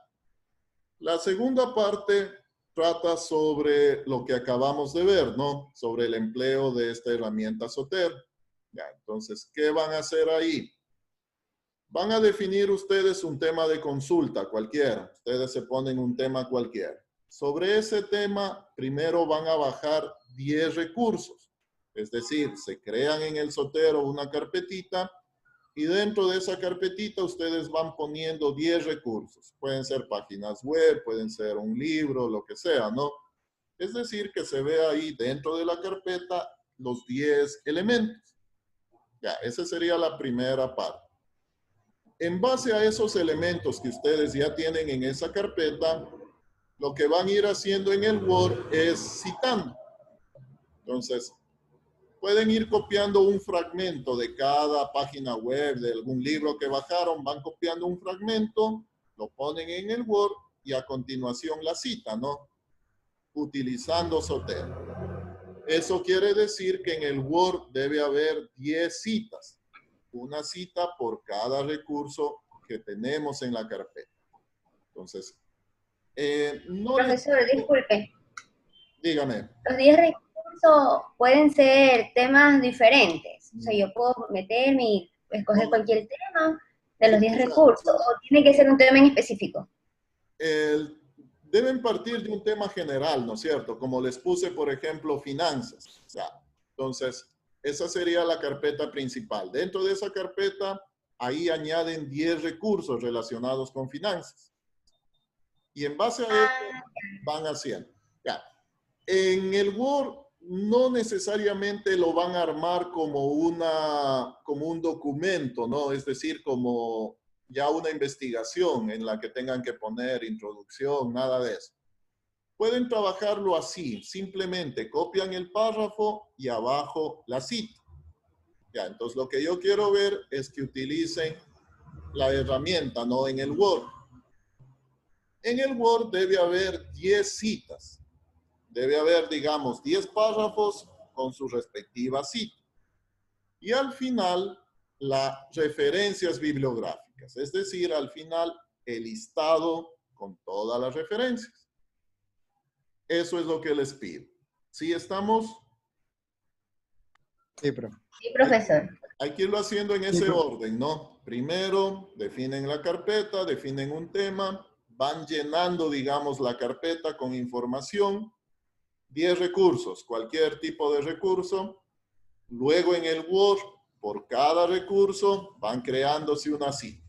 Speaker 1: La segunda parte trata sobre lo que acabamos de ver, ¿no? Sobre el empleo de esta herramienta Soter. Ya, entonces, ¿qué van a hacer ahí? Van a definir ustedes un tema de consulta cualquiera. Ustedes se ponen un tema cualquiera. Sobre ese tema, primero van a bajar 10 recursos. Es decir, se crean en el Sotero una carpetita y dentro de esa carpetita ustedes van poniendo 10 recursos. Pueden ser páginas web, pueden ser un libro, lo que sea, ¿no? Es decir, que se ve ahí dentro de la carpeta los 10 elementos. Ya, esa sería la primera parte. En base a esos elementos que ustedes ya tienen en esa carpeta, lo que van a ir haciendo en el Word es citando. Entonces, pueden ir copiando un fragmento de cada página web, de algún libro que bajaron, van copiando un fragmento, lo ponen en el Word y a continuación la cita, ¿no? Utilizando Soter. Eso quiere decir que en el Word debe haber 10 citas. Una cita por cada recurso que tenemos en la carpeta. Entonces, no
Speaker 6: Profesor, disculpe.
Speaker 1: Dígame.
Speaker 6: Los 10 recursos pueden ser temas diferentes. O sea, yo puedo meterme y escoger cualquier tema de los 10 recursos. O tiene que ser un tema en específico.
Speaker 1: Deben partir de un tema general, ¿no es cierto? Como les puse, por ejemplo, finanzas. O sea, entonces, esa sería la carpeta principal. Dentro de esa carpeta, ahí añaden 10 recursos relacionados con finanzas. Y en base a eso, van haciendo. Ya. En el Word no necesariamente lo van a armar como un documento, ¿no? Es decir, como ya una investigación en la que tengan que poner introducción, nada de eso. Pueden trabajarlo así, simplemente copian el párrafo y abajo la cita. Ya, entonces lo que yo quiero ver es que utilicen la herramienta, ¿no? En el Word. En el Word debe haber 10 citas. Debe haber, digamos, 10 párrafos con su respectiva cita. Y al final, las referencias bibliográficas, es decir, al final, el listado con todas las referencias. Eso es lo que les pido. ¿Sí estamos?
Speaker 5: Sí, profe.
Speaker 6: Sí, profesor.
Speaker 1: Hay que irlo haciendo en ese orden, ¿no? Primero, definen la carpeta, definen un tema, van llenando, digamos, la carpeta con información. 10 recursos, cualquier tipo de recurso. Luego en el Word, por cada recurso, van creándose una cita.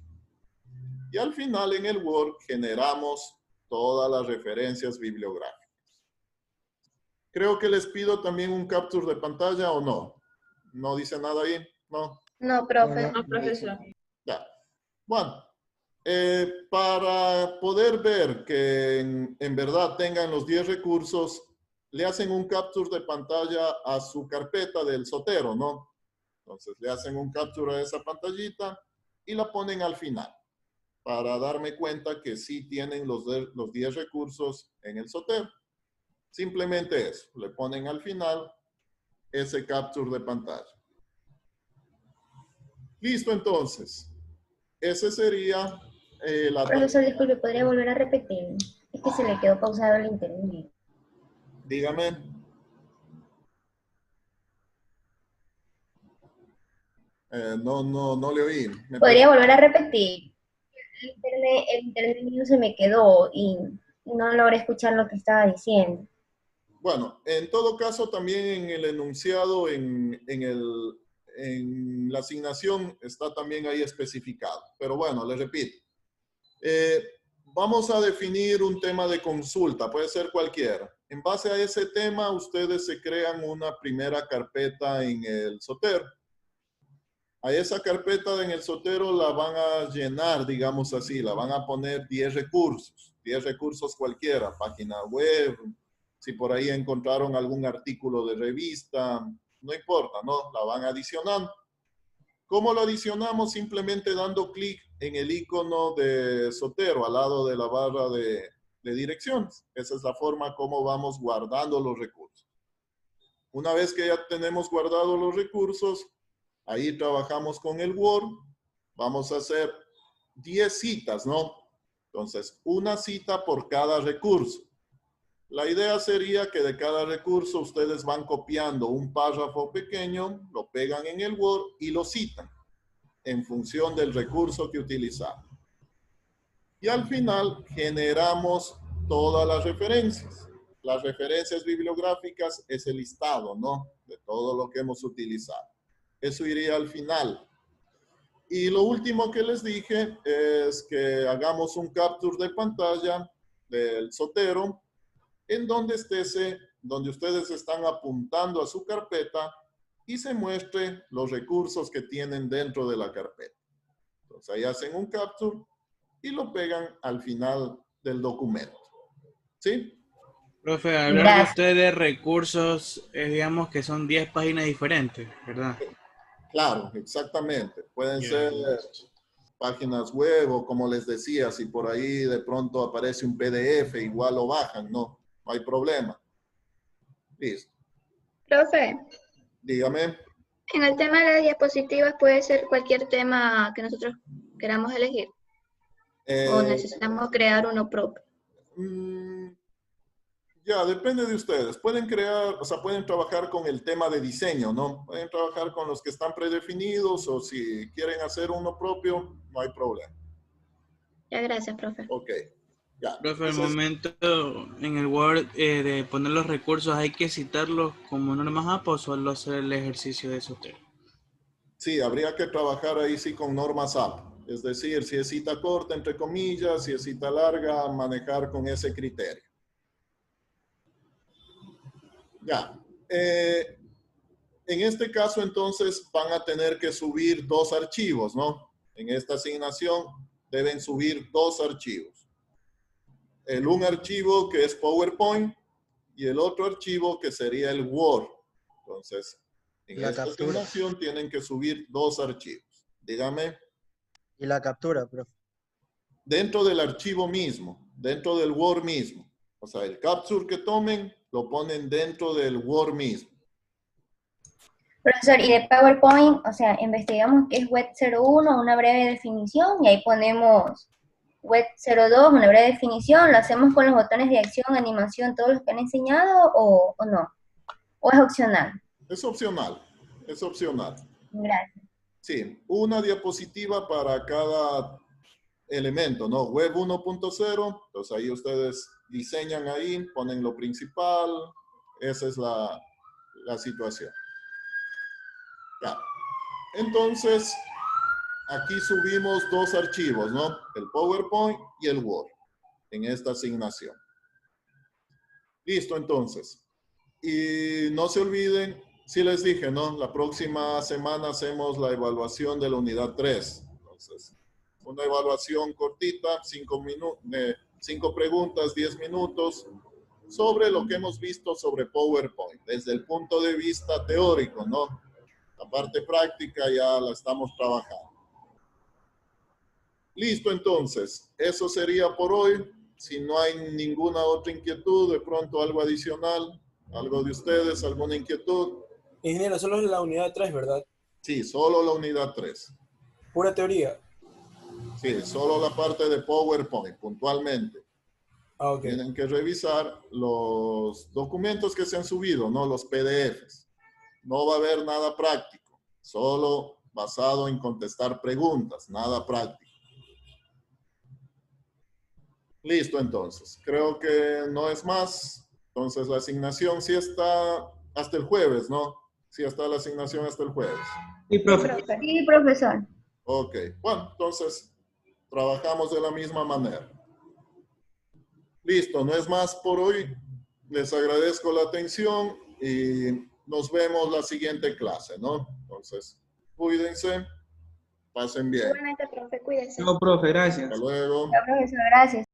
Speaker 1: Y al final en el Word generamos todas las referencias bibliográficas. Creo que les pido también un capture de pantalla o no. ¿No dice nada ahí? No.
Speaker 6: No, profe.
Speaker 2: No, profesor.
Speaker 1: Ya. Bueno, para poder ver que en verdad tengan los 10 recursos, le hacen un capture de pantalla a su carpeta del Sotero, ¿no? Entonces le hacen un capture a esa pantallita y la ponen al final para darme cuenta que sí tienen los 10 recursos en el Sotero. Simplemente eso, le ponen al final ese capture de pantalla. Listo, entonces. Ese sería la...
Speaker 6: Profesor, disculpe, ¿podría volver a repetir? Es que se le quedó pausado el internet.
Speaker 1: Dígame. No le oí.
Speaker 6: ¿Podría volver a repetir? El internet mío se me quedó y no logré escuchar lo que estaba diciendo.
Speaker 1: Bueno, en todo caso, también en el enunciado, en la asignación, está también ahí especificado. Pero bueno, les repito. Vamos a definir un tema de consulta, puede ser cualquiera. En base a ese tema, ustedes se crean una primera carpeta en el Zotero. A esa carpeta en el Zotero la van a llenar, digamos así, la van a poner 10 recursos cualquiera, página web, si por ahí encontraron algún artículo de revista, no importa, ¿no? La van adicionando. ¿Cómo lo adicionamos? Simplemente dando clic en el icono de Zotero al lado de la barra de direcciones. Esa es la forma como vamos guardando los recursos. Una vez que ya tenemos guardados los recursos, ahí trabajamos con el Word. Vamos a hacer 10 citas, ¿no? Entonces, una cita por cada recurso. La idea sería que de cada recurso ustedes van copiando un párrafo pequeño, lo pegan en el Word y lo citan en función del recurso que utilizaron. Y al final generamos todas las referencias. Las referencias bibliográficas es el listado, ¿no? De todo lo que hemos utilizado. Eso iría al final. Y lo último que les dije es que hagamos un capture de pantalla del Zotero en donde ustedes están apuntando a su carpeta y se muestre los recursos que tienen dentro de la carpeta. Entonces ahí hacen un capture y lo pegan al final del documento. ¿Sí?
Speaker 4: Profe, hablar de usted de recursos, digamos que son 10 páginas diferentes, ¿verdad?
Speaker 1: Claro, exactamente. Pueden ser páginas web o como les decía, si por ahí de pronto aparece un PDF, igual lo bajan, no hay problema. Listo.
Speaker 7: Profe,
Speaker 1: Dígame.
Speaker 7: en el tema de las diapositivas puede ser cualquier tema que nosotros queramos elegir. ¿O necesitamos crear uno propio?
Speaker 1: Ya, depende de ustedes. Pueden crear, o sea, pueden trabajar con el tema de diseño, ¿no? Pueden trabajar con los que están predefinidos o si quieren hacer uno propio, no hay problema.
Speaker 7: Ya, gracias, profe.
Speaker 1: Ok. Ya.
Speaker 4: Profe, el momento en el Word de poner los recursos, ¿hay que citarlos como normas APA o solo hacer el ejercicio de Zotero?
Speaker 1: Sí, habría que trabajar ahí sí con normas APA. Es decir, si es cita corta, entre comillas, si es cita larga, manejar con ese criterio. Ya. En este caso, entonces, van a tener que subir 2 archivos, ¿no? En esta asignación deben subir 2 archivos. Un archivo que es PowerPoint y el otro archivo que sería el Word. Entonces, en esta asignación tienen que subir 2 archivos. Dígame.
Speaker 5: Y la captura, profe.
Speaker 1: Dentro del archivo mismo, dentro del Word mismo. O sea, el capture que tomen, lo ponen dentro del Word mismo.
Speaker 6: Profesor, y de PowerPoint, o sea, investigamos qué es web 01, una breve definición, y ahí ponemos web 02, una breve definición, ¿lo hacemos con los botones de acción, animación, todos los que han enseñado, o no? ¿O es opcional?
Speaker 1: Es opcional, es opcional.
Speaker 6: Gracias.
Speaker 1: Sí, una diapositiva para cada elemento, ¿no? Web 1.0, entonces ahí ustedes diseñan ahí, ponen lo principal, esa es la situación. Ya. Entonces, aquí subimos 2 archivos, ¿no? El PowerPoint y el Word en esta asignación. Listo, entonces. Y no se olviden, sí les dije, ¿no? La próxima semana hacemos la evaluación de la unidad 3. Entonces, una evaluación cortita, 5 preguntas, 10 minutos, sobre lo que hemos visto sobre PowerPoint, desde el punto de vista teórico, ¿no? La parte práctica ya la estamos trabajando. Listo, entonces. Eso sería por hoy. Si no hay ninguna otra inquietud, de pronto algo adicional, algo de ustedes, alguna inquietud.
Speaker 8: Ingeniero, solo es la unidad 3, ¿verdad?
Speaker 1: Sí, solo la unidad 3.
Speaker 8: Pura teoría.
Speaker 1: Sí, solo la parte de PowerPoint, puntualmente.
Speaker 8: Ah, ok.
Speaker 1: Tienen que revisar los documentos que se han subido, no los PDFs. No va a haber nada práctico, solo basado en contestar preguntas, nada práctico. Listo, entonces. Creo que no es más. Entonces, la asignación sí está hasta el jueves, ¿no? Sí está la asignación hasta el jueves.
Speaker 9: Sí, profe.
Speaker 6: Sí, profesor.
Speaker 1: Ok. Bueno, entonces, trabajamos de la misma manera. Listo, no es más por hoy. Les agradezco la atención y nos vemos la siguiente clase, ¿no? Entonces, cuídense, pasen bien.
Speaker 7: Igualmente, profe, cuídense.
Speaker 9: No, profe, gracias.
Speaker 1: Hasta luego.
Speaker 6: Ya, profesor, gracias.